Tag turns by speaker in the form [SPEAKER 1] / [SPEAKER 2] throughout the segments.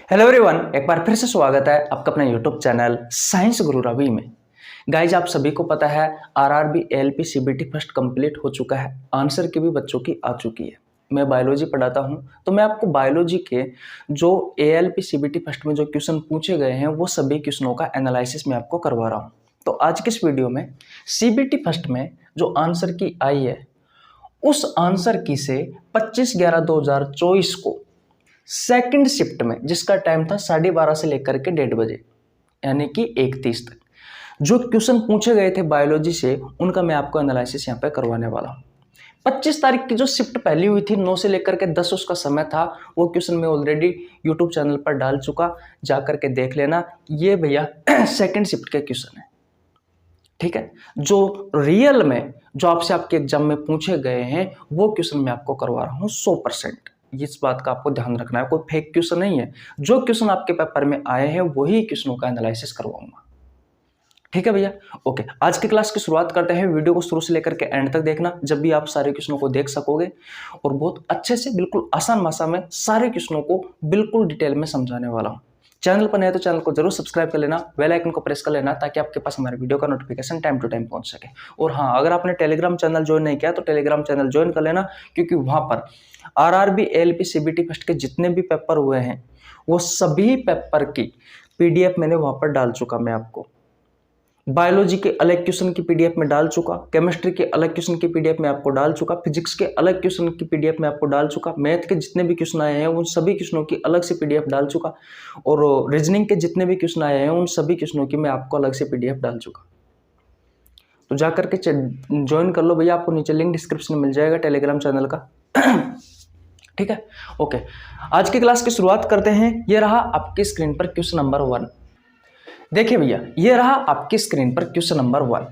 [SPEAKER 1] Hello everyone, एक बार फिर से स्वागत है आपका अपना यूट्यूब चैनल साइंस गुरु रवि में। गाइज, आप सभी को पता है RRB ALP CBT first complete हो चुका है। आंसर की भी बच्चों की आ चुकी है। मैं बायोलॉजी पढ़ाता हूं, तो मैं आपको बायोलॉजी के जो एएलपी सीबीटी फर्स्ट में जो क्वेश्चन पूछे गए हैं वो सभी क्वेश्चनों का एनालिसिस मैं आपको करवा रहा हूँ। तो आज के इस वीडियो में सीबीटी फर्स्ट में जो आंसर की आई है उस आंसर की से 25/11/2024 को सेकंड शिफ्ट में, जिसका टाइम था 12:30 से लेकर के 1:30 बजे, यानी कि 1:30 तक, जो क्वेश्चन पूछे गए थे बायोलॉजी से उनका मैं आपको एनालिसिस यहाँ पे करवाने वाला हूँ। 25 तारीख की जो शिफ्ट पहली हुई थी 9 से लेकर के 10 उसका समय था, वो क्वेश्चन मैं ऑलरेडी यूट्यूब चैनल पर डाल चुका, जा करके देख लेना। ये भैया सेकंड शिफ्ट के क्वेश्चन है, ठीक है। जो रियल में जो आपसे आपके एग्जाम में पूछे गए हैं वो क्वेश्चन मैं आपको करवा रहा हूँ 100%। इस बात का आपको ध्यान रखना है, कोई फेक क्वेश्चन नहीं है। जो क्वेश्चन आपके पेपर में आए हैं वही क्वेश्चनों का एनालिसिस करवाऊंगा, ठीक है भैया। ओके, आज की क्लास की शुरुआत करते हैं। वीडियो को शुरू से लेकर के एंड तक देखना, जब भी आप सारे क्वेश्चनों को देख सकोगे और बहुत अच्छे से, बिल्कुल आसान भाषा में सारे क्वेश्चनों को बिल्कुल डिटेल में समझाने वाला हूँ। चैनल पर नए तो चैनल को जरूर सब्सक्राइब कर लेना, बेल आइकन को प्रेस कर लेना, ताकि आपके पास हमारे वीडियो का नोटिफिकेशन टाइम टू टाइम पहुंच सके। और हाँ, अगर आपने टेलीग्राम चैनल ज्वाइन नहीं किया तो टेलीग्राम चैनल ज्वाइन कर लेना, क्योंकि वहां पर आरआरबी एएलपी सीबीटी फर्स्ट के जितने भी पेपर हुए हैं वो सभी पेपर की पीडीएफ मैंने वहां पर डाल चुका। मैं आपको बायोलॉजी के अलग क्वेश्चन की पीडीएफ में डाल चुका, केमिस्ट्री के अलग क्वेश्चन की पीडीएफ में आपको डाल चुका, फिजिक्स के अलग क्वेश्चन की पीडीएफ में आपको डाल चुका, मैथ के जितने भी क्वेश्चन आए हैं उन सभी क्वेश्चनों की अलग से पीडीएफ डाल चुका, और रीजनिंग के जितने भी क्वेश्चन आए हैं उन सभी क्वेश्चनों की मैं आपको अलग से पीडीएफ डाल चुका। तो जाकर के ज्वाइन कर लो भैया, आपको नीचे लिंक डिस्क्रिप्शन में मिल जाएगा टेलीग्राम चैनल का। ठीक है, ओके। आज की क्लास की शुरुआत करते हैं। ये रहा आपकी स्क्रीन पर क्वेश्चन नंबर 1। देखिए भैया, ये रहा आपकी स्क्रीन पर क्वेश्चन नंबर 1।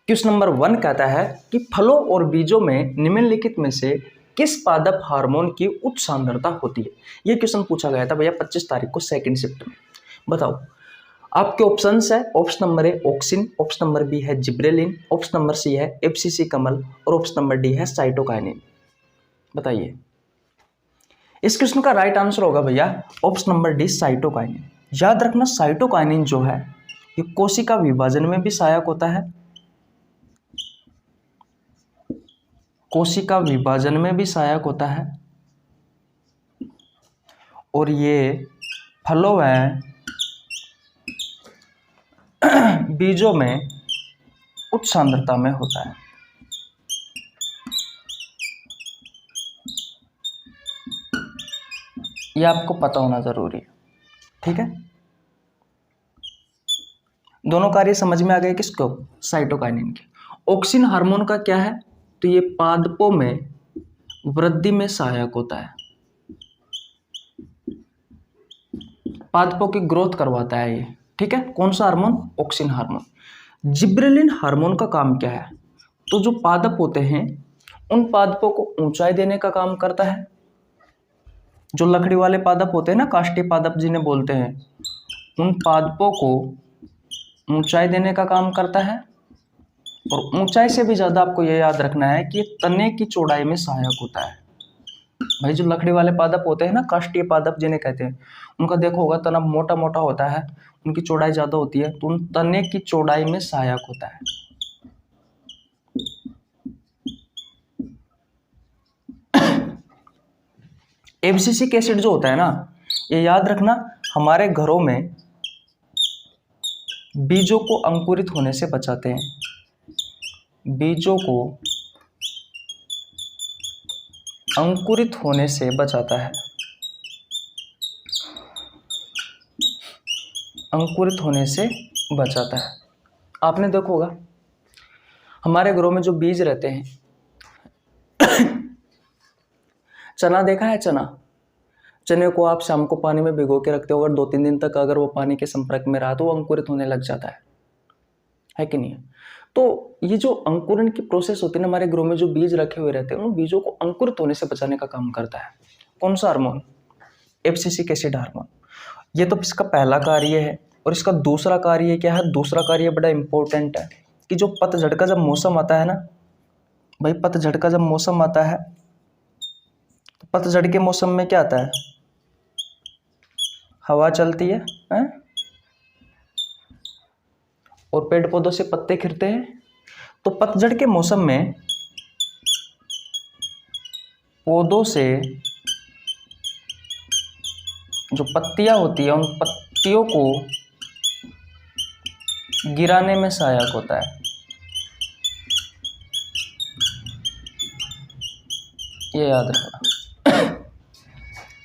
[SPEAKER 1] क्वेश्चन नंबर 1 कहता है कि फलों और बीजों में निम्नलिखित में से किस पादप हार्मोन की उच्च सांद्रता होती है। ये क्वेश्चन पूछा गया था भैया 25 तारीख को सेकंड शिफ्ट में। बताओ, आपके ऑप्शंस है, option number A auxin, option number B है जिब्रेलिन, ऑप्शन नंबर सी है एफसीसी कमल और ऑप्शन नंबर डी है साइटोकाइनिन। बताइए, इस क्वेश्चन का राइट आंसर होगा भैया ऑप्शन नंबर डी साइटोकाइनिन। याद रखना, साइटोकाइनिन जो है ये कोशिका विभाजन में भी सहायक होता है, कोशिका विभाजन में भी सहायक होता है, और ये फलों व बीजों में उच्च सांद्रता में होता है। ये आपको पता होना जरूरी है, ठीक है। दोनों कार्य समझ में आ गए किसको? साइटोकाइनिन के। ऑक्सिन हार्मोन का क्या है? तो ये पादपों में वृद्धि में सहायक होता है, पादपों की ग्रोथ करवाता है ये, ठीक है। कौन सा hormone? Auxin hormone. Gibberellin hormone का काम क्या है? तो जो पादप होते हैं उन पादपों को ऊंचाई देने का काम करता है। जो लकड़ी वाले पादप होते हैं ना, काष्ठीय पादप जिन्हें बोलते हैं, उन पादपों को ऊंचाई देने का काम करता है। और ऊंचाई से भी ज्यादा आपको यह याद रखना है कि ये तने की चौड़ाई में सहायक होता है। भाई, जो लकड़ी वाले पादप होते हैं ना, काष्ठीय पादप जिन्हें कहते हैं, उनका देखो होगा तना मोटा मोटा होता है, उनकी चौड़ाई ज्यादा होती है, तो उन तने की चौड़ाई में सहायक होता है। एब्सिसिक एसिड जो होता है ना, ये याद रखना, हमारे घरों में बीजों को अंकुरित होने से बचाते हैं, बीजों को अंकुरित होने से बचाता है, अंकुरित होने से बचाता है। आपने देखा होगा हमारे घरों में जो बीज रहते हैं, चना देखा है? चने को आप शाम को पानी में भिगो के रखते हो, अगर 2-3 दिन तक अगर वो पानी के संपर्क में रहा तो वो अंकुरित होने लग जाता है कि नहीं? तो ये जो अंकुरण की प्रोसेस होती है ना, हमारे घरों में जो बीज रखे हुए रहते हैं उन बीजों को अंकुरित होने से बचाने का काम करता है। कौन सा हार्मोन? Abscisic acid hormone. ये तो इसका पहला कार्य है। और इसका दूसरा कार्य क्या है? दूसरा कार्य बड़ा इंपॉर्टेंट है कि जो पतझड़ का जब मौसम आता है ना भाई, पतझड़ का जब मौसम आता है तो पतझड़ के मौसम में क्या आता है? हवा चलती है, हैं? और पेड़ पौधों से पत्ते खिलते हैं। तो पतझड़ के मौसम में पौधों से जो पत्तियां होती है उन पत्तियों को गिराने में सहायक होता है। ये याद रखना।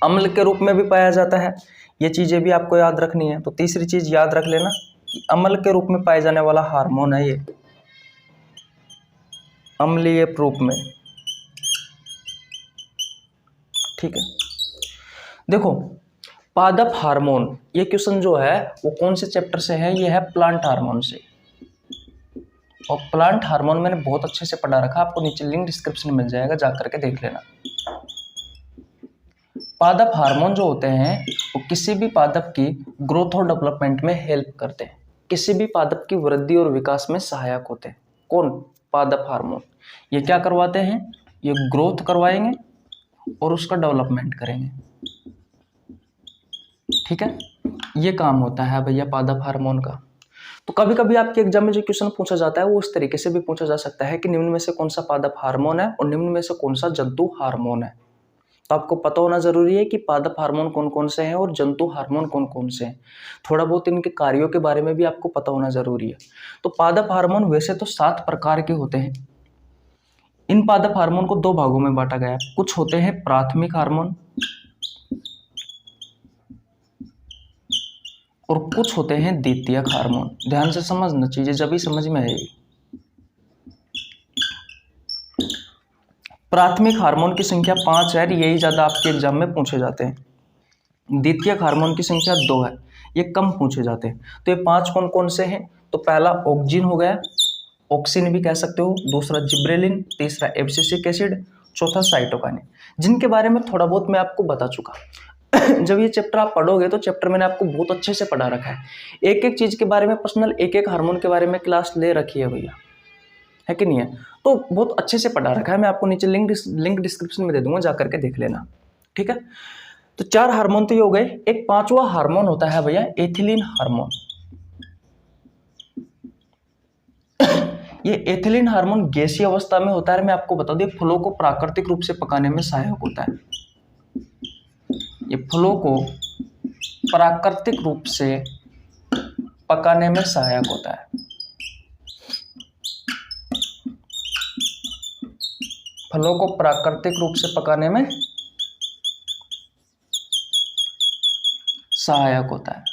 [SPEAKER 1] अम्ल के रूप में भी पाया जाता है। ये चीजें भी आपको याद रखनी है। तो तीसरी चीज याद रख लेना कि अम्ल के रूप में पाए जाने वाला हार्मोन है ये, अम्लीय रूप में। ठीक है, देखो पादप हार्मोन, ये क्वेश्चन जो है वो कौन से चैप्टर से है? ये है प्लांट हार्मोन से। और प्लांट हार्मोन मैंने बहुत अच्छे से पढ़ा रखा, आपको नीचे लिंक डिस्क्रिप्शन में मिल जाएगा, जा करके देख लेना। पादप हार्मोन जो होते हैं वो किसी भी पादप की ग्रोथ और डेवलपमेंट में हेल्प करते हैं, किसी भी पादप की वृद्धि और विकास में सहायक होते हैं। कौन? पादप हार्मोन। ये क्या करवाते हैं? ये ग्रोथ करवाएंगे और उसका डेवलपमेंट करेंगे। ठीक है, ये काम होता है भैया पादप हार्मोन का। तो कभी कभी आपके एग्जाम में जो क्वेश्चन पूछा जाता है वो इस तरीके से भी पूछा जा सकता है कि निम्न में से कौन सा पादप हार्मोन है और निम्न में से कौन सा जंतु हार्मोन है। तो आपको पता होना जरूरी है कि पादप हार्मोन कौन कौन से हैं और जंतु हार्मोन कौन कौन से हैं। थोड़ा बहुत इनके कार्यों के बारे में भी आपको पता होना जरूरी है। तो पादप हार्मोन वैसे तो 7 प्रकार के होते हैं। इन पादप हार्मोन को 2 भागों में बांटा गया है। कुछ होते हैं प्राथमिक हार्मोन और कुछ होते हैं द्वितीयक हार्मोन। ध्यान से समझना, चीजें जब ही समझ में आएगी। प्राथमिक हार्मोन की संख्या 5 है, यही ज्यादा आपके एग्जाम में पूछे जाते हैं। द्वितीयक हार्मोन की संख्या 2 है, ये कम पूछे जाते हैं। तो ये 5 कौन कौन से हैं? तो पहला ऑक्सिन हो गया, ऑक्सिन भी कह सकते हो, दूसरा जिब्रेलिन, तीसरा एब्सिसिक एसिड, चौथा साइटोकाइनिन, जिनके बारे में थोड़ा बहुत मैं आपको बता चुका। जब ये चैप्टर आप पढ़ोगे तो चैप्टर मैंने आपको बहुत अच्छे से पढ़ा रखा है। एक एक चीज के बारे में पर्सनल, एक एक हार्मोन के बारे में क्लास ले रखी है भैया, है कि नहीं है? तो बहुत अच्छे से पढ़ा रखा है। मैं आपको नीचे लिंक डिस्क्रिप्शन में दे दूंगा, जा करके देख लेना। ठीक है, तो 4 हार्मोन तो ये हो गए। एक 5वां हार्मोन होता है भैया एथिलीन हार्मोन। ये एथिलीन हार्मोन गैसीय अवस्था में होता है। मैं आपको बता दूं, फलों को प्राकृतिक रूप से पकाने में सहायक होता है। ये फलों को प्राकृतिक रूप से पकाने में सहायक होता है। फलों को प्राकृतिक रूप से पकाने में सहायक होता है।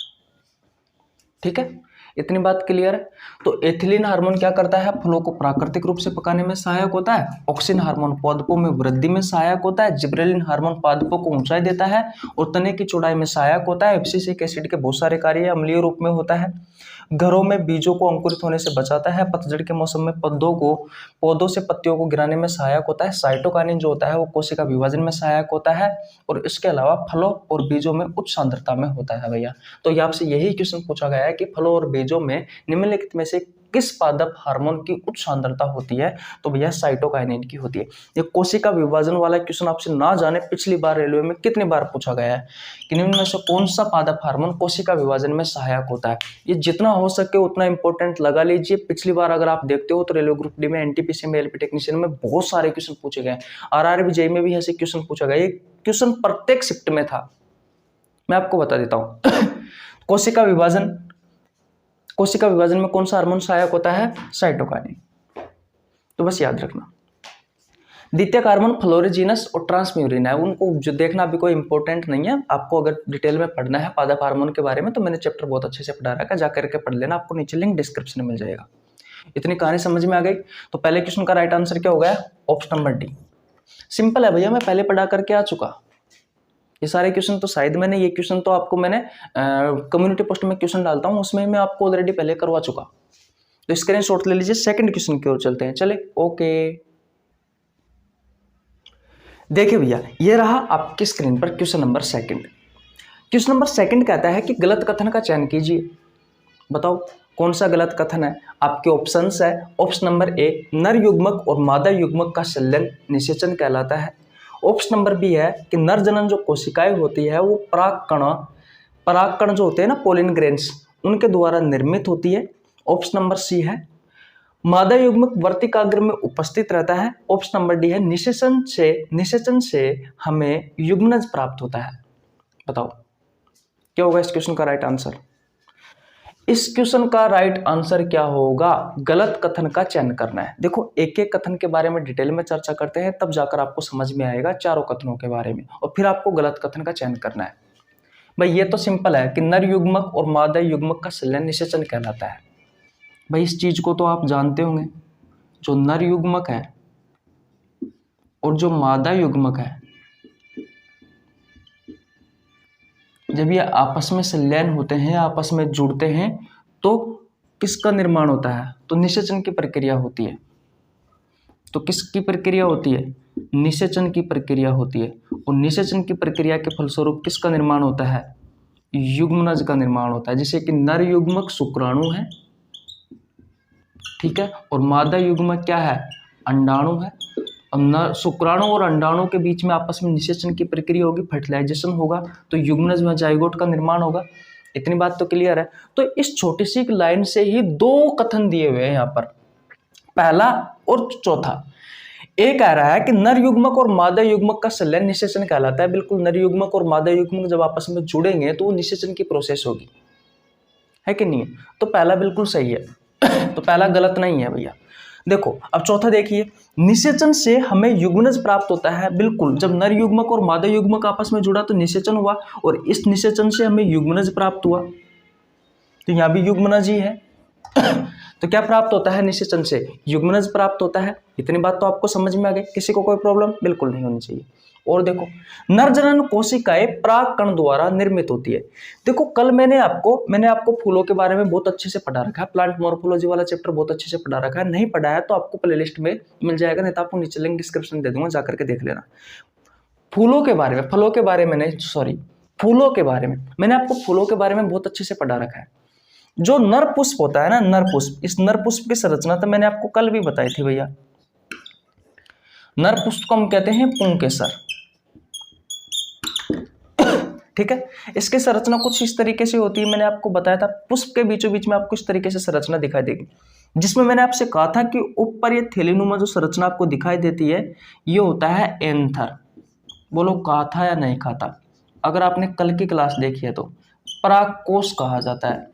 [SPEAKER 1] ठीक है, इतनी बात क्लियर है। तो एथिलीन हार्मोन क्या करता है? फलों को प्राकृतिक रूप से पकाने में सहायक होता है। ऑक्सिन हार्मोन पादपों में वृद्धि में सहायक होता है। जिब्रेलिन हार्मोन पादपों को ऊंचाई देता है और तने की चौड़ाई में सहायक होता है। एब्सिसिक एसिड के बहुत सारे कार्य अम्लीय रूप में होता है। घरों में बीजों को अंकुरित होने से बचाता है। पतझड़ के मौसम में पौधों से पत्तियों को गिराने में सहायक होता है। साइटोकाइनिन जो होता है वो कोशिका विभाजन में सहायक होता है और इसके अलावा फलों और बीजों में उच्च सांद्रता में होता है भैया। तो ये आपसे यही क्वेश्चन पूछा गया है कि फलों और बीजों में निम्नलिखित में से किस पादप हार्मोन की उच्च सांद्रता होती है? तो भैया साइटोकाइनिन की होती है। ये कोशिका विभाजन वाला क्वेश्चन आपसे ना जाने पिछली बार रेलवे में कितनी बार पूछा गया है कि निम्न में से कौन सा पादप हार्मोन कोशिका विभाजन में सहायक होता है। ये जितना हो सके उतना इंपॉर्टेंट लगा लीजिए। पिछली बार अगर आप देखते हो तो रेलवे ग्रुप डी में, एनटीपीसी में, एलपी टेक्नीशियन में बहुत सारे क्वेश्चन पूछे गए। आरआरबी जेईई में भी ऐसे क्वेश्चन पूछा गया। ये क्वेश्चन प्रत्येक शिफ्ट में था। मैं आपको बता देता हूं। कोशिका विभाजन में कौन सा हार्मोन सहायक होता है? साइटोकाइनिन। तो बस याद रखना। द्वितीयक हार्मोन फ्लोरिजीनस और ट्रांसम्यूरिन है, उनको जो देखना भी कोई इंपॉर्टेंट नहीं है। आपको अगर डिटेल में पढ़ना है पादप हार्मोन के बारे में तो मैंने चैप्टर बहुत अच्छे से पढ़ा रखा है, जाकर के पढ़ लेना, आपको नीचे लिंक डिस्क्रिप्शन में मिल जाएगा। इतनी कहानी समझ में आ गई। तो पहले क्वेश्चन का राइट आंसर क्या हो गया? Option number D. सिंपल है भैया, मैं पहले पढ़ा करके आ चुका। ये सारे क्वेश्चन तो शायद मैंने, ये क्वेश्चन तो आपको मैंने कम्युनिटी पोस्ट में क्वेश्चन डालता हूँ, उसमें मैं आपको ऑलरेडी पहले करवा चुका। तो स्क्रीनशॉट ले लीजिए। सेकंड क्वेश्चन की ओर चलते हैं। चले, ओके। देखिए भैया, ये रहा आपकी स्क्रीन पर क्वेश्चन नंबर 2। क्वेश्चन नंबर 2 कहता है कि गलत कथन का चयन कीजिए। बताओ कौन सा गलत कथन है? आपके ऑप्शंस है। ऑप्शन नंबर ए, नर युग्मक और मादा युग्मक का संलयन निषेचन कहलाता है। ऑप्शन नंबर बी है कि नर जनन जो कोशिकाएं होती है वो पराग कण परागकण जो होते हैं ना पोलिन ग्रेन्स, उनके द्वारा निर्मित होती है। ऑप्शन नंबर सी है। मादा युग्मक वर्तिकाग्र में उपस्थित रहता है। ऑप्शन नंबर डी है निषेचन से हमें युग्मनज प्राप्त होता है। बताओ क्या होगा इस क्वेश्चन का राइट आंसर? इस क्वेश्चन का राइट आंसर क्या होगा? गलत कथन का चयन करना है। देखो एक एक कथन के बारे में डिटेल में चर्चा करते हैं, तब जाकर आपको समझ में आएगा चारों कथनों के बारे में, और फिर आपको गलत कथन का चयन करना है। भाई ये तो सिंपल है कि नर युग्मक और मादा युग्मक का संलयन निषेचन कहलाता है। भाई इस चीज को तो आप जानते होंगे, जो नर युग्मक है और जो मादा युग्मक है, जब ये आपस में संलयन होते हैं, आपस में जुड़ते हैं, तो किसका निर्माण होता है? तो निषेचन की प्रक्रिया होती है। तो किसकी प्रक्रिया होती है? निषेचन की प्रक्रिया होती है। और निषेचन की प्रक्रिया के फलस्वरूप किसका निर्माण होता है? युग्मनज का निर्माण होता है। जैसे कि नर युग्मक शुक्राणु है, ठीक है, और मादा युग्मक क्या है? अंडाणु है। अब शुक्राणु और अंडाणु के बीच में आपस में निषेचन की प्रक्रिया होगी, फर्टिलाइजेशन होगा, तो युग्मनज में जाइगोट का निर्माण होगा। इतनी बात तो क्लियर है। तो इस छोटी सी लाइन से ही दो कथन दिए हुए हैं यहाँ पर, पहला और चौथा। एक कह रहा है कि नर युग्मक और मादा युग्मक का संलयन निषेचन कहलाता है। बिल्कुल, नर युग्मक और मादा युग्मक जब आपस में जुड़ेंगे तो वो निषेचन की प्रोसेस होगी, है कि नहीं? तो पहला बिल्कुल सही है। तो पहला गलत नहीं है भैया। देखो अब चौथा देखिए, निषेचन से हमें युग्मनज प्राप्त होता है। बिल्कुल, जब नर युग्मक और मादा युग्मक आपस में जुड़ा तो निषेचन हुआ, और इस निषेचन से हमें युग्मनज प्राप्त हुआ। तो यहाँ भी युग्मनज ही है। तो क्या प्राप्त होता है निषेचन से? युग्मनज प्राप्त होता है। इतनी बात तो आपको समझ में आ गई। किसी को कोई प्रॉब्लम बिल्कुल नहीं होनी चाहिए। और देखो, नरजनन कोशिकाएं परागकण द्वारा निर्मित होती है। देखो कल मैंने आपको फूलों के बारे में बहुत अच्छे से पढ़ा रखा है, प्लांट मॉर्फोलॉजी वाला चैप्टर बहुत अच्छे से पढ़ा रखा है। नहीं पढ़ा है तो आपको प्लेलिस्ट में मिल जाएगा, नहीं तो आपको नीचे लिंक डिस्क्रिप्शन दे दूंगा, जाकर के देख लेना। फूलों के बारे में, फलों के बारे में नहीं, सॉरी, फूलों के बारे में मैंने आपको फूलों के बारे में बहुत अच्छे से पढ़ा रखा है। जो नर पुष्प होता है ना, नर पुष्प, इस नर पुष्प की संरचना तो मैंने आपको कल भी बताई थी भैया। नर पुष्प को हम कहते हैं पुंकेसर, ठीक है। इसकी संरचना कुछ इस तरीके से होती है, मैंने आपको बताया था। पुष्प के बीचों बीच में आपको इस तरीके से संरचना दिखाई देगी, जिसमें मैंने आपसे कहा था कि ऊपर ये थैलीनुमा जो संरचना आपको दिखाई देती है, ये होता है एंथर। बोलो कहा था या नहीं कहा था? अगर आपने कल की क्लास देखी है तो परागकोश कहा जाता है।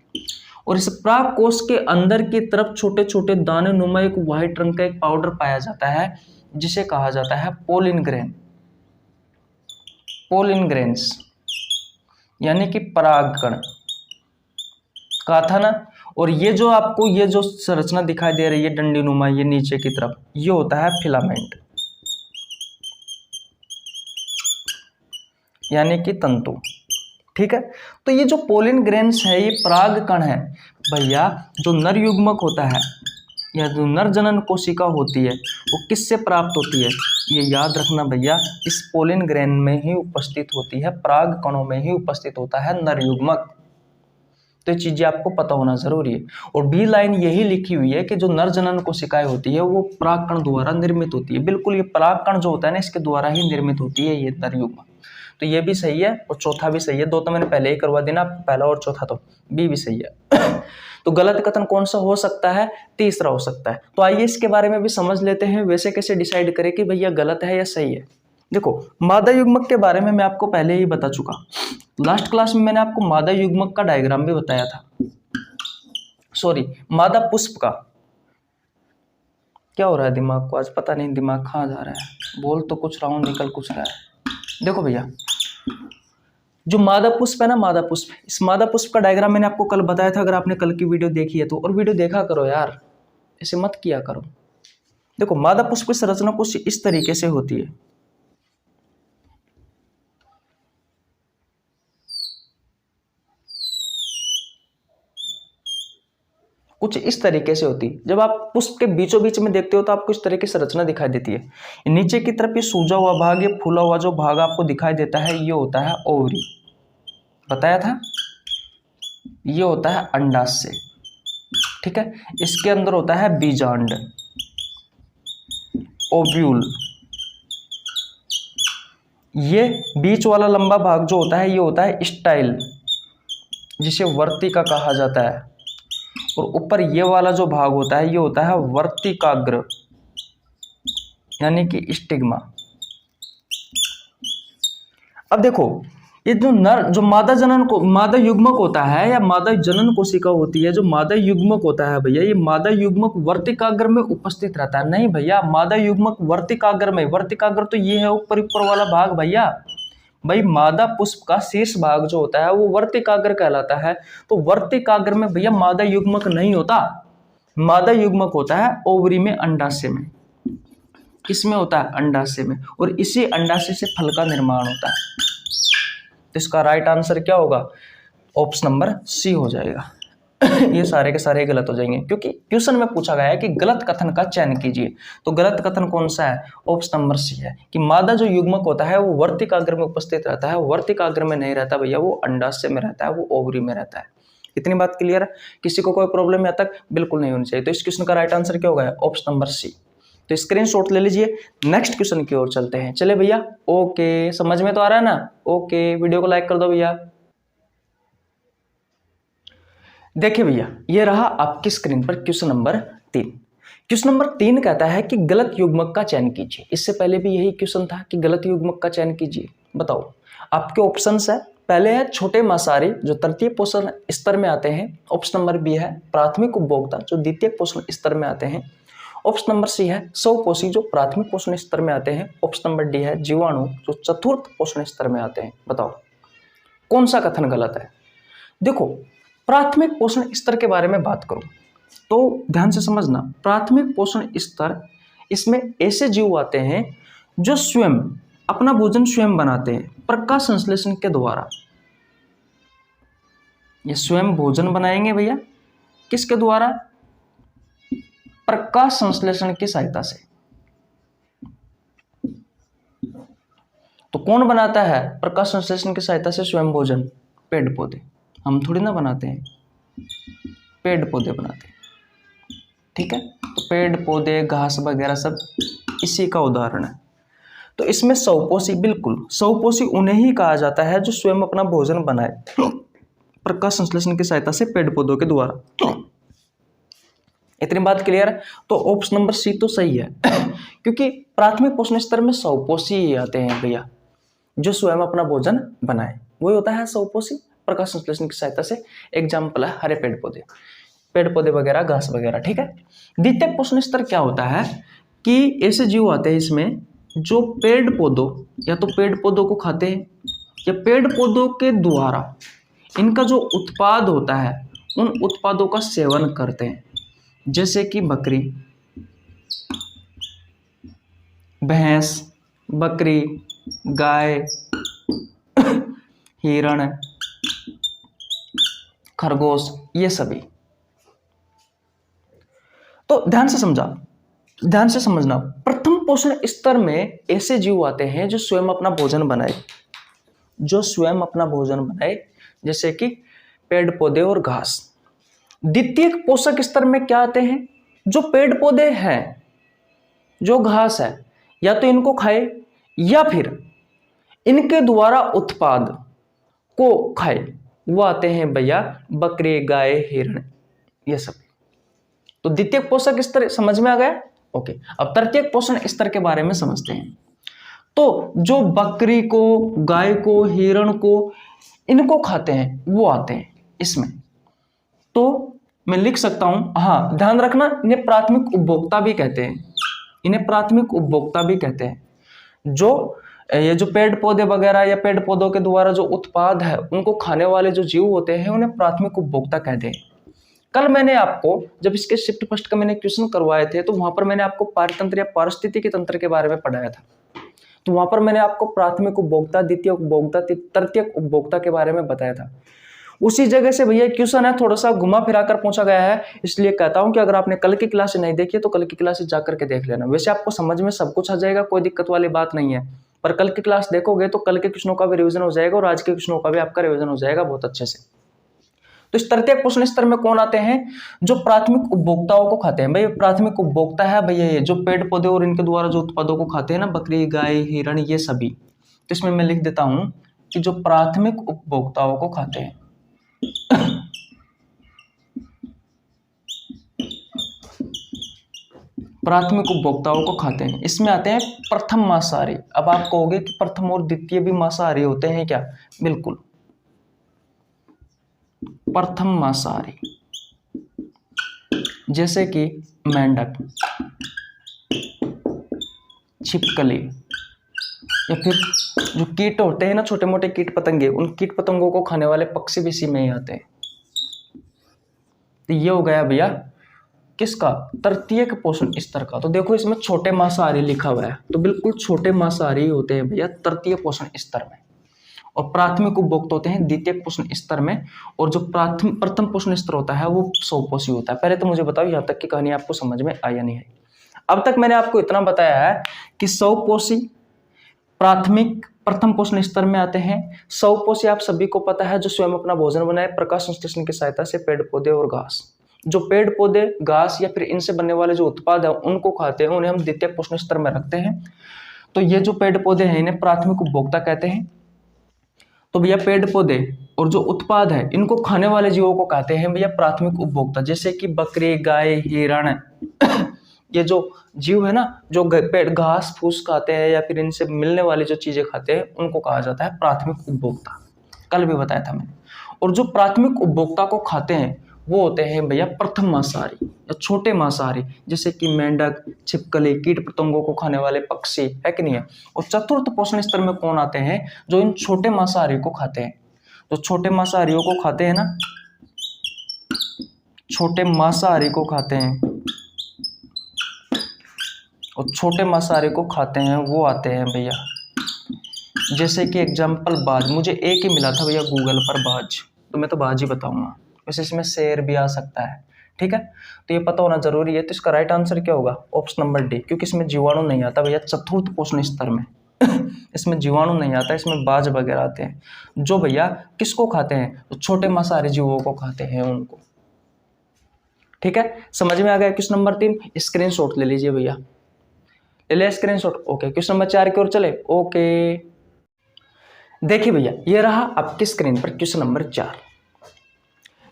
[SPEAKER 1] और इस परागकोश के अंदर की तरफ छोटे छोटे दाने नुमा एक व्हाइट रंग का एक पाउडर पाया जाता है, जिसे कहा जाता है पोलिन ग्रेन, पोलिन ग्रेन्स, यानी कि परागकण। कहा था ना। और ये जो आपको ये जो संरचना दिखाई दे रही है डंडी नुमा, ये नीचे की तरफ, ये होता है फिलामेंट, यानी कि तंतु, ठीक है। तो ये जो पोलिन ग्रेन्स है, ये परागकण है भैया। जो नर युग्मक होता है या जो नर जनन कोशिका होती है, वो किससे प्राप्त होती है? ये याद रखना भैया, इस पोलिन ग्रेन में ही उपस्थित होती है, परागकणों में ही उपस्थित होता है नर युग्मक। तो ये चीजें आपको पता होना जरूरी है। और बी लाइन यही लिखी हुई है कि जो नर जनन कोशिकाएं होती है वो परागकण द्वारा निर्मित होती है। बिल्कुल, ये परागकण जो होता है ना, इसके द्वारा ही निर्मित होती है ये नर युग्मक। तो ये भी सही है और चौथा भी सही है। दो तो मैंने पहले ही करवा देना, पहला और चौथा, तो बी भी सही है। तो गलत कथन कौन सा हो सकता है? तीसरा हो सकता है। तो आइए इसके बारे में भी समझ लेते हैं, वैसे कैसे डिसाइड करें कि भैया गलत है या सही है। देखो मादा युग्मक के बारे में मैं आपको पहले ही बता चुका, लास्ट क्लास में मैंने आपको मादा युग्मक का डायग्राम भी बताया था, सॉरी मादा पुष्प का। क्या हो रहा है दिमाग को आज, पता नहीं दिमाग कहाँ जा रहा है, बोल तो कुछ रहा हूँ निकल कुछ रहा है। देखो भैया, जो मादा पुष्प है ना, मादा पुष्प, इस मादा पुष्प का डायग्राम मैंने आपको कल बताया था। अगर आपने कल की वीडियो देखी है तो, और वीडियो देखा करो यार, ऐसे मत किया करो। देखो मादा पुष्प की संरचना कुछ इस तरीके से होती है, कुछ इस तरीके से होती है। जब आप पुष्प के बीचों बीच में देखते हो तो आपको इस तरह की संरचना दिखाई देती है। नीचे की तरफ ये सूजा हुआ भाग, ये फूला हुआ जो भाग आपको दिखाई देता है, ये होता है ओवरी, बताया था। ये होता है अंडाशय, ठीक है। इसके अंदर होता है बीजांड, ओव्यूल। ये बीच वाला लंबा भाग जो होता है, ये होता है स्टाइल, जिसे वर्तिका कहा जाता है, और ऊपर ये वाला जो भाग होता है ये होता है वर्तिकाग्र यानी कि स्टिग्मा। अब देखो, ये जो मादा जनन को मादा युग्मक होता है या मादा जनन कोशिका होती है, जो मादा युग्मक होता है भैया, ये मादा युग्मक वर्तिकाग्र में उपस्थित रहता है। नहीं भैया, मादा युग्मक वर्तिकाग्र में, वर्तिकाग्र तो ये है ऊपर ऊपर वाला भाग भैया। भाई मादा पुष्प का शीर्ष भाग जो होता है वो वर्तिकाग्र कहलाता है। तो वर्तिकाग्र में भैया मादा युग्मक नहीं होता, मादा युग्मक होता है ओवरी में, अंडाशय में। किसमें होता है? अंडाशय में। और इसी अंडाशय से फल का निर्माण होता है। तो इसका राइट आंसर क्या होगा? ऑप्शन नंबर सी हो जाएगा। ये सारे के सारे गलत हो जाएंगे, क्योंकि क्वेश्चन में पूछा गया है कि गलत कथन का चयन कीजिए। तो गलत कथन कौन सा है? ऑप्शन नंबर सी है कि मादा जो युग्मक होता है वो वर्तिकाग्र में उपस्थित रहता है। वर्तिकाग्र में नहीं रहता भैया, वो अंडाशय में रहता है, वो ओवरी में रहता है। इतनी बात क्लियर है? किसी को कोई प्रॉब्लम यहाँ तक बिल्कुल नहीं होनी चाहिए। तो इस क्वेश्चन का राइट आंसर क्या होगा? Option number C. तो स्क्रीनशॉट ले लीजिए, नेक्स्ट क्वेश्चन की ओर चलते हैं। चले भैया, ओके, समझ में तो आ रहा है ना? ओके, वीडियो को लाइक कर दो भैया। देखिए भैया, ये रहा आपकी स्क्रीन पर क्वेश्चन नंबर 3। क्वेश्चन नंबर 3 कहता है कि गलत युग्मक का चयन कीजिए। इससे पहले भी यही क्वेश्चन था कि गलत युग्मक का चयन कीजिए। बताओ, आपके ऑप्शंस है, पहले है छोटे मांसाहारी जो तृतीय पोषण स्तर में आते हैं। ऑप्शन नंबर बी है प्राथमिक उपभोक्ता जो द्वितीय पोषण स्तर में आते हैं। ऑप्शन नंबर सी है स्वपोषी जो प्राथमिक पोषण स्तर में आते हैं। ऑप्शन नंबर डी है जीवाणु जो चतुर्थ पोषण स्तर में आते हैं। बताओ कौन सा कथन गलत है? देखो, प्राथमिक पोषण स्तर के बारे में बात करूं तो ध्यान से समझना, प्राथमिक पोषण स्तर, इसमें ऐसे जीव आते हैं जो स्वयं अपना भोजन स्वयं बनाते हैं प्रकाश संश्लेषण के द्वारा। ये स्वयं भोजन बनाएंगे भैया, किसके द्वारा? प्रकाश संश्लेषण की सहायता से। तो कौन बनाता है प्रकाश संश्लेषण की सहायता से स्वयं भोजन? पेड़ पौधे। हम थोड़ी ना बनाते हैं, पेड़ पौधे बनाते हैं। ठीक है, तो पेड़ पौधे घास वगैरह सब इसी का उदाहरण है। तो इसमें स्वपोषी, बिल्कुल स्वपोषी उन्हें ही कहा जाता है जो स्वयं अपना भोजन बनाए प्रकाश संश्लेषण की सहायता से पेड़ पौधों के द्वारा। इतनी बात क्लियर है? तो ऑप्शन नंबर सी तो सही है क्योंकि प्राथमिक पोषण स्तर में स्वपोषी ही आते हैं भैया, जो स्वयं अपना भोजन बनाए, वही होता है स्वपोषी प्रकाश संश्लेषण की सहायता से। एग्जाम्पल है हरे पेड़ पौधे वगैरह, घास वगैरह। ठीक है, द्वितीय पोषण स्तर क्या होता है कि ऐसे जीव आते हैं इसमें जो पेड़ पौधों या तो पेड़ पौधों को खाते हैं या पेड़ पौधों के द्वारा इनका जो उत्पाद होता है उन उत्पादों का सेवन करते हैं, जैसे कि बकरी, भैंस, बकरी, गाय, हिरण, खरगोश, ये सभी। तो ध्यान से समझना, प्रथम पोषण स्तर में ऐसे जीव आते हैं जो स्वयं अपना भोजन बनाए, जैसे कि पेड़ पौधे और घास। द्वितीय पोषक स्तर में क्या आते हैं? जो पेड़ पौधे हैं, जो घास है, या तो इनको खाए या फिर इनके द्वारा उत्पाद को खाए, वो आते हैं भैया बकरी, गाय, हिरण, ये सब। तो द्वितीय पोषक स्तर समझ में आ गया? ओके, अब तृतीय पोषण स्तर के बारे में समझते हैं। तो जो बकरी को, गाय को, हिरण को, इनको खाते हैं वो आते हैं इसमें। तो मैं लिख सकता हूं, हाँ ध्यान रखना, इन्हें प्राथमिक उपभोक्ता भी कहते हैं। जो ये जो पेड़ पौधे वगैरह या पेड़ पौधों के द्वारा जो उत्पाद है उनको खाने वाले जो जीव होते हैं उन्हें प्राथमिक उपभोक्ता कहते हैं। कल मैंने आपको जब इसके शिफ्ट फर्स्ट का मैंने क्वेश्चन करवाए थे तो वहां पर मैंने आपको पारतंत्र या पारिस्थितिकी तंत्र के बारे में पढ़ाया था। तो वहां पर मैंने आपको प्राथमिक उपभोक्ता, द्वितीय उपभोक्ता, तृतीय उपभोक्ता के बारे में बताया था। उसी जगह से भैया क्वेश्चन है, थोड़ा सा घुमा फिरा कर पूछा गया है, इसलिए कहता हूं कि अगर आपने कल की क्लास नहीं देखी तो कल की क्लास जाकर के देख लेना। वैसे आपको समझ में सब कुछ आ जाएगा, कोई दिक्कत वाली बात नहीं है, पर कल की क्लास देखोगे तो कल के क्वेश्चनों का भी रिवीजन हो जाएगा और आज के क्वेश्चनों का भी आपका रिवीजन हो जाएगा बहुत अच्छे से। तो इस तृतीय पोषण स्तर में कौन आते हैं? जो प्राथमिक उपभोक्ताओं को खाते हैं। भाई प्राथमिक उपभोक्ता है भैया ये जो पेड़ पौधे और इनके द्वारा जो उत्पादों को खाते हैं ना, बकरी, गाय, हिरण, ये सभी। तो इसमें मैं लिख देता हूं कि जो प्राथमिक उपभोक्ताओं को खाते हैं प्राथमिक उपभोक्ताओं को खाते हैं। इसमें आते हैं प्रथम मांसाहारी। अब आप कहोगे कि प्रथम और द्वितीय भी मांसाहारी होते हैं क्या? बिल्कुल, प्रथम मांसाहारी जैसे कि मेंढक, छिपकली, या फिर जो कीट होते हैं ना, छोटे मोटे कीट पतंगे, उन कीट पतंगों को खाने वाले पक्षी भी इसी में ही आते हैं। तो ये हो गया भैया किसका? तृतीयक पोषण स्तर का। तो देखो इसमें छोटे मांसाहारी लिखा हुआ है, तो बिल्कुल छोटे मांसाहारी होते हैं भैया तृतीय पोषण स्तर में, और प्राथमिक उपभोक्ता होते हैं द्वितीय पोषण स्तर में, और जो प्रथम पोषण स्तर होता है वो स्वपोषी होता है। पहले तो मुझे बताओ यहाँ तक की कहानी आपको समझ में आई या नहीं है? अब तक मैंने आपको इतना बताया है कि स्वपोषी प्राथमिक प्रथम पोषण स्तर में आते हैं। स्वपोषी आप सभी को पता है, जो स्वयं अपना भोजन बनाए प्रकाश संश्लेषण की सहायता से, पेड़ पौधे और घास। जो पेड़ पौधे, घास या फिर इनसे बनने वाले जो उत्पाद है उनको खाते हैं, उन्हें हम द्वितीय पोषण स्तर में रखते हैं। तो ये जो पेड़ पौधे हैं इन्हें प्राथमिक उपभोक्ता कहते हैं। तो भैया पेड़ पौधे और जो उत्पाद है इनको खाने वाले जीवों को कहते हैं भैया प्राथमिक उपभोक्ता, जैसे कि बकरी, गाय, हिरण ये जो जीव है ना, जो पेड़ घास फूस खाते हैं या फिर इनसे मिलने वाली जो चीजें खाते हैं उनको कहा जाता है प्राथमिक उपभोक्ता। कल भी बताया था मैंने। और जो प्राथमिक उपभोक्ता को खाते हैं वो होते हैं भैया प्रथम मांसाहारी या छोटे मांसाहारी, जैसे कि मेंढक, छिपकली, कीट पतंगों को खाने वाले पक्षी, है कि नहीं है? और चतुर्थ पोषण स्तर में कौन आते हैं? जो इन छोटे मांसाहारी को खाते हैं। जो छोटे मांसाहारियों को खाते हैं ना, छोटे मांसाहारी को खाते हैं, और छोटे मांसाहारी को खाते हैं वो आते हैं भैया, जैसे कि एग्जाम्पल बाज। मुझे एक ही मिला था भैया गूगल पर, बाज, तो मैं तो बाज ही बताऊंगा। वैसे इसमें शेर भी आ सकता है, ठीक है? तो ये पता होना जरूरी है। तो इसका राइट आंसर क्या होगा? ऑप्शन नंबर डी, क्योंकि इसमें जीवाणु नहीं आता भैया चतुर्थ पोषण स्तर में इसमें जीवाणु नहीं आता, इसमें बाज वगैरह आते हैं। जो भैया किसको खाते हैं? तो छोटे मांसाहारी जीवों को खाते हैं उनको, ठीक है? समझ में आ गया? क्वेश्चन नंबर 3 स्क्रीनशॉट ले लीजिए भैया, ले लिया स्क्रीनशॉट? ओके, क्वेश्चन नंबर 4 की ओर चले। ओके, देखिए भैया ये रहा आपकी स्क्रीन पर क्वेश्चन नंबर 4।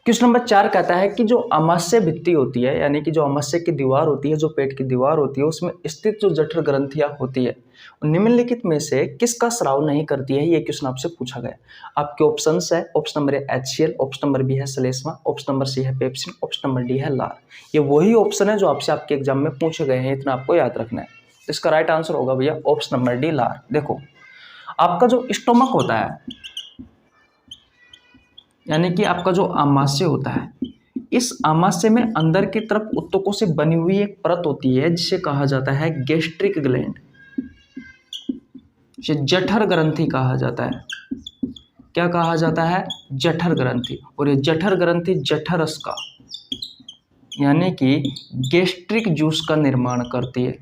[SPEAKER 1] क्वेश्चन नंबर 4 कहता है कि जो आमाशय भित्ति होती है, यानी कि जो आमाशय की दीवार होती है, जो पेट की दीवार होती है, उसमें स्थित जो जठर ग्रंथियां होती है, निम्नलिखित में से किसका स्राव नहीं करती है? ये क्वेश्चन आपसे पूछा गया। आपके ऑप्शंस है, option number A HCl, option number B है श्लेष्मा, ऑप्शन नंबर सी है पेप्सिन, ऑप्शन नंबर डी है लार। ये वही ऑप्शन है जो आपसे आपके एग्जाम में पूछे गए हैं, इतना आपको याद रखना है। तो इसका राइट आंसर होगा भैया ऑप्शन नंबर डी, लार। देखो आपका जो स्टोमक होता है, यानी कि आपका जो आमाशय होता है, इस आमाशय में अंदर की तरफ उत्तकों से बनी हुई एक परत होती है जिसे कहा जाता है गैस्ट्रिक ग्लैंड, जिसे जठर ग्रंथि कहा जाता है। क्या कहा जाता है? जठर ग्रंथि। और ये जठर ग्रंथि जठरस का, यानी कि गैस्ट्रिक जूस का निर्माण करती है।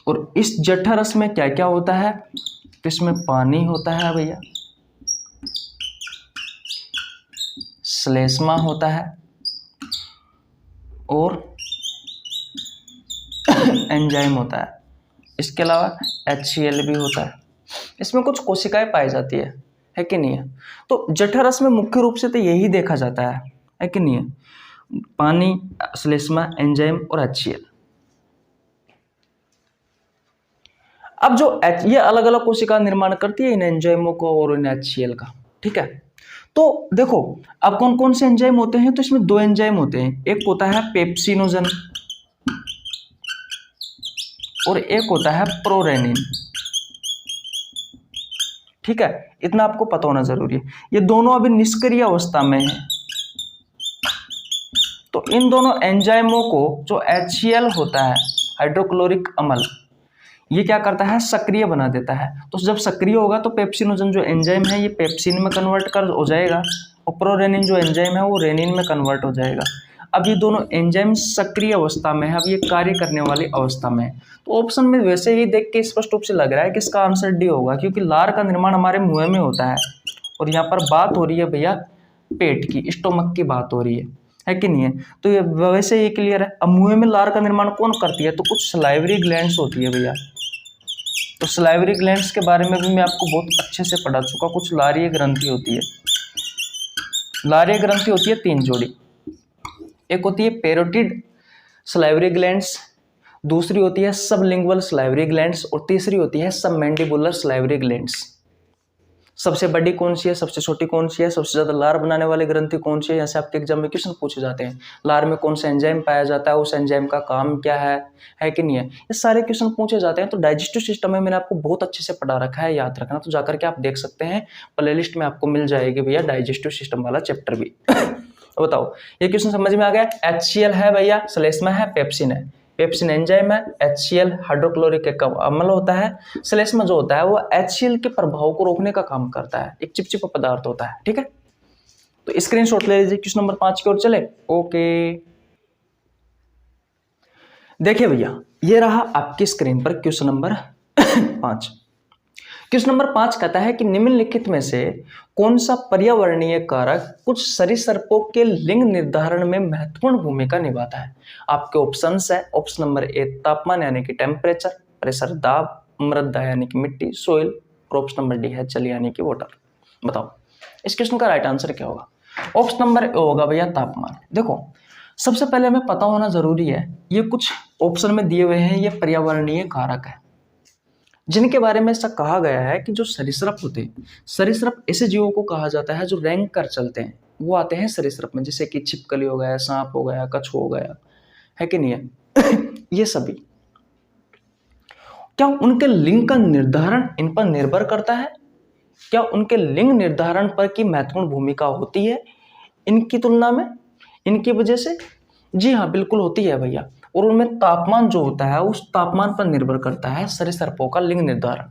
[SPEAKER 1] और इस जठरस में क्या क्या होता है? तो इसमें पानी होता है भैया, श्लेष्मा होता है, और एंजाइम होता है। इसके अलावा HCl भी होता है। इसमें कुछ कोशिकाएं पाई जाती है कि नहीं है? तो जठरस में मुख्य रूप से तो यही देखा जाता है कि नहीं है? पानी, श्लेष्मा, एंजाइम और HCl। अब जो ये अलग अलग कोशिका निर्माण करती है इन एंजाइमों को और इन HCl का, ठीक है? तो देखो अब कौन कौन से एंजाइम होते हैं? तो इसमें 2 एंजाइम होते हैं, एक होता है पेप्सिनोजन और एक होता है प्रोरेनिन, ठीक है? इतना आपको पता होना जरूरी है। ये दोनों अभी निष्क्रिय अवस्था में है। तो इन दोनों एंजाइमों को जो HCl होता है, हाइड्रोक्लोरिक अम्ल, ये क्या करता है? सक्रिय बना देता है। तो जब सक्रिय होगा तो पेप्सिनोजन जो एंजाइम है ये पेप्सिन में कन्वर्ट कर हो जाएगा, और प्रोरेनिन जो एंजाइम है वो रेनिन में कन्वर्ट हो जाएगा। अब ये दोनों एंजाइम सक्रिय अवस्था में है, अब ये कार्य करने वाली अवस्था में है। तो ऑप्शन में वैसे ही देख के स्पष्ट रूप से लग रहा है कि इसका आंसर डी होगा, क्योंकि लार का निर्माण हमारे मुंह में होता है, और यहाँ पर बात हो रही है भैया पेट की, स्टोमक की बात हो रही है कि नहीं है? तो ये वैसे ही क्लियर है। अब मुंह में लार का निर्माण कौन करती है? तो कुछ सलाइवरी ग्लैंड्स होती है भैया। तो सलाइवरी ग्लैंड्स के बारे में भी मैं आपको बहुत अच्छे से पढ़ा चुका। कुछ लारीय ग्रंथि होती है। लारीय ग्रंथि होती है 3 जोड़ी। एक होती है पैरोटिड सलाइवरी ग्लैंड्स, दूसरी होती है सबलिंगुअल सलाइवरी ग्लैंड्स और तीसरी होती है सबमैंडिबुलर सलाइवरी ग्लैंड्स। सबसे बड़ी कौन सी है, सबसे छोटी कौन सी है, सबसे ज्यादा लार बनाने वाली ग्रंथि कौन सी है, यहाँ से आपके एग्जाम में क्वेश्चन पूछे जाते हैं। लार में कौन सा एंजाइम पाया जाता है, उस एंजाइम का काम क्या है कि नहीं है, ये सारे क्वेश्चन पूछे जाते हैं। तो डाइजेस्टिव सिस्टम में मैंने आपको बहुत अच्छे से पढ़ा रखा है, याद रखना। तो जाकर के आप देख सकते हैं, प्लेलिस्ट में आपको मिल जाएगी भैया डाइजेस्टिव सिस्टम वाला चैप्टर भी। बताओ ये क्वेश्चन समझ में आ गया। HCl है भैया, श्लेष्मा है, पेप्सिन है। पेप्सिन एंजाइम है, HCl हाइड्रोक्लोरिक अम्ल होता है, श्लेष्मा जो होता है वो HCl के प्रभाव को रोकने का काम करता है, एक चिपचिपा पदार्थ होता है। ठीक है, तो स्क्रीनशॉट ले लीजिए, क्वेश्चन नंबर 5 की ओर चले। ओके, देखिए भैया ये रहा आपकी स्क्रीन पर क्वेश्चन नंबर 5। क्वेश्चन नंबर 5 कहता है कि निम्नलिखित में से कौन सा पर्यावरणीय कारक कुछ सरीसृपों के लिंग निर्धारण में महत्वपूर्ण भूमिका निभाता है। आपके ऑप्शंस है, ऑप्शन नंबर ए तापमान यानी कि टेम्परेचर, प्रेशर दाब, मृदा यानी कि मिट्टी, सोइल, और ऑप्शन नंबर डी है जल यानी कि वाटर। बताओ इस क्वेश्चन का राइट आंसर क्या होगा। ऑप्शन नंबर ए होगा भैया तापमान। देखो सबसे पहले हमें पता होना जरूरी है, ये कुछ ऑप्शन में दिए हुए हैं, ये पर्यावरणीय कारक है जिनके बारे में ऐसा कहा गया है कि जो सरीसृप होते हैं, सरीसृप ऐसे जीवों को कहा जाता है जो रैंक कर चलते हैं, वो आते हैं सरीसृप में, जैसे कि छिपकली हो गया, सांप हो गया, कछुआ हो गया, है कि नहीं है। ये सभी क्या उनके लिंग का निर्धारण इन पर निर्भर करता है, क्या उनके लिंग निर्धारण पर की महत्वपूर्ण भूमिका होती है इनकी तुलना में, इनकी वजह से? जी हाँ बिल्कुल होती है भैया। और उनमें तापमान जो होता है उस तापमान पर निर्भर करता है सरीसृपों का लिंग निर्धारण।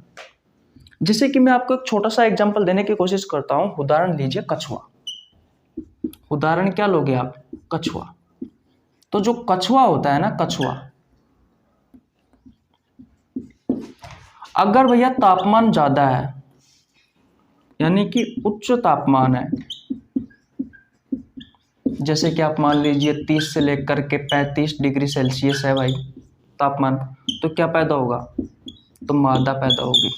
[SPEAKER 1] जैसे कि मैं आपको एक छोटा सा एग्जांपल देने की कोशिश करता हूं, उदाहरण लीजिए कछुआ। उदाहरण क्या लोगे आप, कछुआ। तो जो कछुआ होता है ना, कछुआ अगर भैया तापमान ज्यादा है यानी कि उच्च तापमान है, जैसे कि आप मान लीजिए 30 से लेकर के 35 डिग्री सेल्सियस है भाई तापमान, तो क्या पैदा होगा, तो मादा पैदा होगी।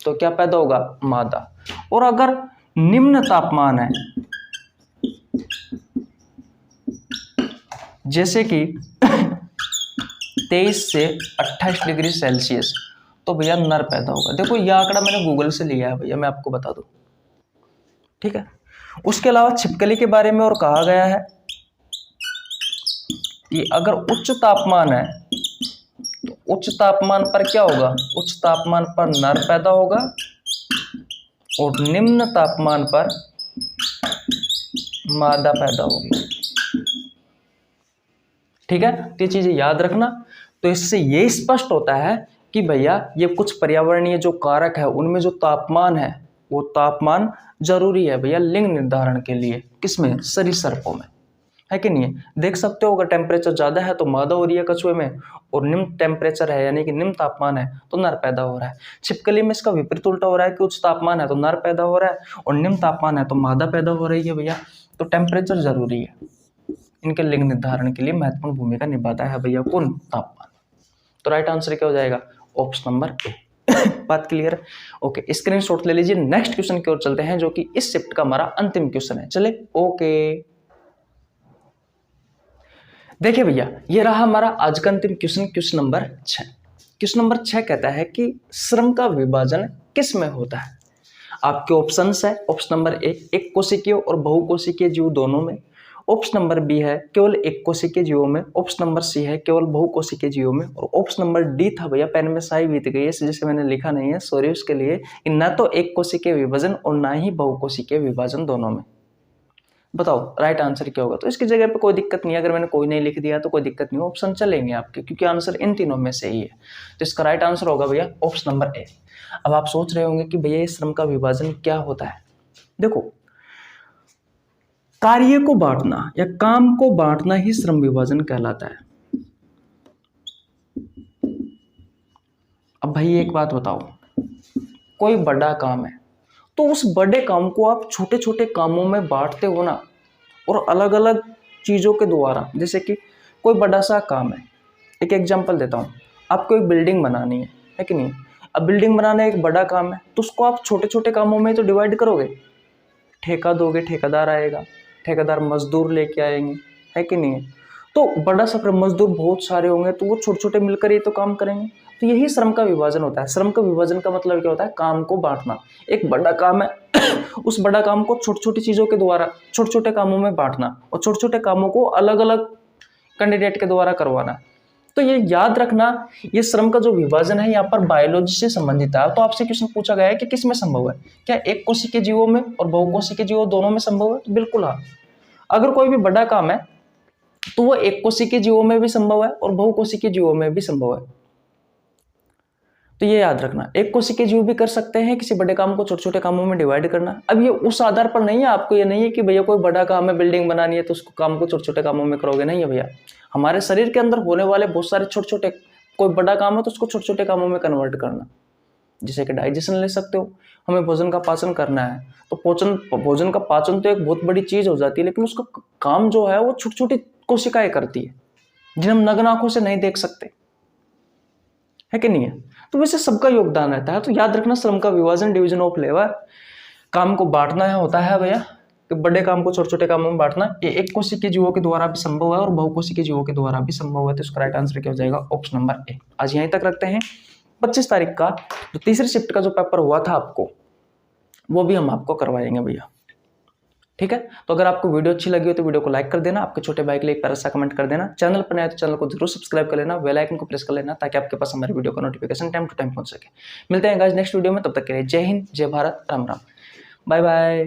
[SPEAKER 1] तो क्या पैदा होगा, मादा। और अगर निम्न तापमान है जैसे कि 23 से 28 डिग्री सेल्सियस, तो भैया नर पैदा होगा। देखो यह आंकड़ा मैंने गूगल से लिया है भैया, मैं आपको बता दूं। ठीक है, उसके अलावा छिपकली के बारे में और कहा गया है कि अगर उच्च तापमान है तो उच्च तापमान पर क्या होगा, उच्च तापमान पर नर पैदा होगा और निम्न तापमान पर मादा पैदा होगी। ठीक है, तो ये चीजें याद रखना। तो इससे ये स्पष्ट होता है कि भैया ये कुछ पर्यावरणीय जो कारक है उनमें जो तापमान है वो तापमान जरूरी है भैया लिंग निर्धारण के लिए। किसमें, सरीसृपों में, है कि नहीं है। देख सकते हो अगर टेम्परेचर ज्यादा है तो मादा हो रही है कछुए में, और निम्न टेम्परेचर है यानी कि निम्न तापमान है तो नर पैदा हो रहा है। छिपकली में इसका विपरीत उल्टा हो रहा है कि उच्च तापमान है तो नर पैदा हो रहा है और निम्न तापमान है तो मादा पैदा हो रही है भैया। तो टेम्परेचर जरूरी है, इनके लिंग निर्धारण के लिए महत्वपूर्ण भूमिका निभाता है भैया कौन, तापमान। तो राइट आंसर क्या हो जाएगा, ऑप्शन नंबर ए। बात क्लियर है। ओके, स्क्रीनशॉट ले लीजिए। नेक्स्ट क्वेश्चन की ओर चलते हैं जो कि इस शिफ्ट का हमारा अंतिम क्वेश्चन है। चले ओके, देखिए भैया ये रहा हमारा आज का अंतिम question, question number 6। Question number 6 कहता है कि श्रम का विभाजन किस में होता है। आपके ऑप्शंस है, ऑप्शन नंबर ए एक कोशिकीय और बहुकोशिकीय जीव दोनों में, ऑप्शन नंबर बी है केवल एक कोशिकीय जीवों में, ऑप्शन नंबर सी है केवल बहुकोशिकीय जीवों में, और ऑप्शन नंबर डी था भैया पेन में स्याही बीत गई है जिसे मैंने लिखा नहीं है, सॉरी उसके लिए, कि ना तो एक कोशिकीय विभाजन और ना ही बहुकोशिकीय विभाजन दोनों में। बताओ राइट आंसर क्या होगा। तो इसकी जगह पे कोई दिक्कत नहीं है, अगर मैंने कोई नहीं लिख दिया तो कोई दिक्कत नहीं, ऑप्शन चलेंगे आपके, क्योंकि आंसर इन तीनों में से ही है। तो इसका राइट आंसर होगा भैया ऑप्शन नंबर ए। अब आप सोच रहे होंगे कि भैया ये श्रम का विभाजन क्या होता है। देखो कार्य को बांटना या काम को बांटना ही श्रम विभाजन कहलाता है। अब भाई एक बात बताओ, कोई बड़ा काम है तो उस बड़े काम को आप छोटे छोटे कामों में बांटते हो ना, और अलग अलग चीजों के द्वारा। जैसे कि कोई बड़ा सा काम है, एक एग्जांपल देता हूँ, आपको एक बिल्डिंग बनानी है कि नहीं। अब बिल्डिंग बनाना एक बड़ा काम है तो उसको आप छोटे छोटे कामों में तो डिवाइड करोगे, ठेका दोगे, ठेकेदार आएगा, ठेकेदार मजदूर लेके आएंगे, है कि नहीं। तो तो बड़ा सफर मजदूर बहुत सारे होंगे तो वो छोटे छोटे मिलकर ही तो काम करेंगे। तो यही श्रम का विभाजन होता है। श्रम का विभाजन का मतलब क्या होता है? काम को बांटना। एक बड़ा काम है उस बड़ा काम को छोटी छोटी चीजों के द्वारा छोटे छोटे कामों में बांटना और छोटे छोटे कामों को अलग अलग कैंडिडेट के द्वारा करवाना। तो ये याद रखना, ये श्रम का जो विभाजन है यहाँ पर बायोलॉजी से संबंधित है। तो आपसे क्वेश्चन पूछा गया है कि किस में संभव है? क्या एक कोशिकीय जीवों में और बहुकोशिकीय जीवों दोनों में संभव है? तो बिल्कुल हाँ। अगर कोई भी बड़ा काम है तो वो एक कोशिकीय जीवों में भी संभव है और बहुकोशिकीय जीवों में भी संभव है। तो ये याद रखना, एक कोशिकीय जीव भी कर सकते हैं किसी बड़े काम को छोटे छोटे कामों में डिवाइड करना। अब ये उस आधार पर नहीं है, आपको ये नहीं है कि भैया कोई बड़ा काम है, बिल्डिंग बनानी है तो उसको काम को छोटे छोटे कामों में करोगे, नहीं है भैया। हमारे शरीर के अंदर होने वाले बहुत सारे छोटे छोटे, कोई बड़ा काम है तो उसको छोटे छोटे कामों में कन्वर्ट करना। जैसे कि डाइजेशन ले सकते हो, हमें भोजन का पाचन करना है तो भोजन का पाचन तो एक बहुत बड़ी चीज हो जाती है, लेकिन उसका काम जो है वो छोटी छोटी कोशिकाएं करती है जिन्हें हम नग्न आंखों से नहीं देख सकते, है कि नहीं है। तो वैसे सबका योगदान रहता है। तो याद रखना, श्रम का विभाजन, डिवीजन ऑफ लेबर, काम को बांटना है होता है भैया, तो बड़े काम को छोटे छोटे कामों में बांटना। ये एक कोशिकीय जीवों के द्वारा भी संभव है और बहुकोशिकीय जीवों के द्वारा भी संभव है। तो इसका राइट आंसर क्या हो जाएगा? ऑप्शन नंबर ए। आज यहीं तक रखते हैं। 25 तारीख का जो तीसरी शिफ्ट का जो पेपर हुआ था आपको, वो भी हम आपको करवाएंगे भैया, ठीक है। तो अगर आपको वीडियो अच्छी लगी हो तो वीडियो को लाइक कर देना, आपके छोटे भाई के लिए एक प्यारा सा कमेंट कर देना, चैनल पर नया है तो चैनल को जरूर सब्सक्राइब कर लेना, बेल आइकन को प्रेस कर लेना ताकि आपके पास हमारे वीडियो का नोटिफिकेशन टाइम टू टाइम पहुंच सके। मिलते हैं गाइस नेक्स्ट वीडियो में, तब तक के लिए जय हिंद, जय भारत, राम राम, बाय बाय।